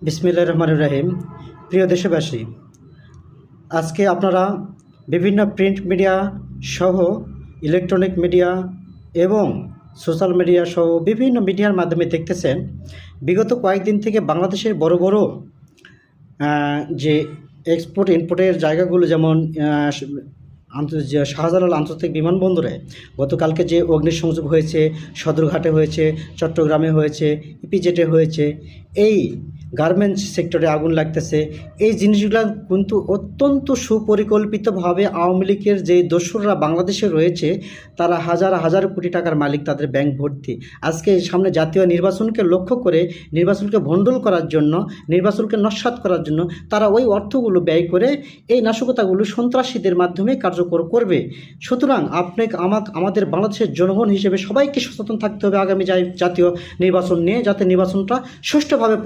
বিসমিল্লাহির রহমানির রহিম। প্রিয় দেশবাসী, আজকে আপনারা বিভিন্ন প্রিন্ট মিডিয়া সহ ইলেকট্রনিক মিডিয়া এবং সোশ্যাল মিডিয়া সহ বিভিন্ন মিডিয়ার মাধ্যমে দেখতেছেন বিগত কয়েকদিন থেকে বাংলাদেশের বড় বড় যে এক্সপোর্ট ইম্পোর্টের জায়গাগুলো, যেমন শাহজালাল আন্তর্জাতিক বিমানবন্দরে গতকালকে যে অগ্নিসংযোগ হয়েছে, সদরঘাটে হয়েছে, চট্টগ্রামে হয়েছে, ইপিজেডে হয়েছে, এই গার্মেন্টস সেক্টরে আগুন লাগতেছে, এই জিনিসগুলো কিন্তু অত্যন্ত সুপরিকল্পিতভাবে আওয়ামী লীগের যে দস্যুরা বাংলাদেশে রয়েছে তারা হাজার হাজার কোটি টাকার মালিক, তাদের ব্যাংক ভর্তি। আজকে সামনে জাতীয় নির্বাচনকে লক্ষ্য করে, নির্বাচনকে ভণ্ডুল করার জন্য, নির্বাচনকে নস্যাৎ করার জন্য তারা ওই অর্থগুলো ব্যয় করে এই নাশকতাগুলো সন্ত্রাসীদের মাধ্যমে কার্যকর করবে। সুতরাং আমাদের বাংলাদেশের জনগণ হিসেবে সবাইকে সচেতন থাকতে হবে আগামী জাতীয় নির্বাচন নিয়ে, যাতে নির্বাচনটা সুষ্ঠুভাবে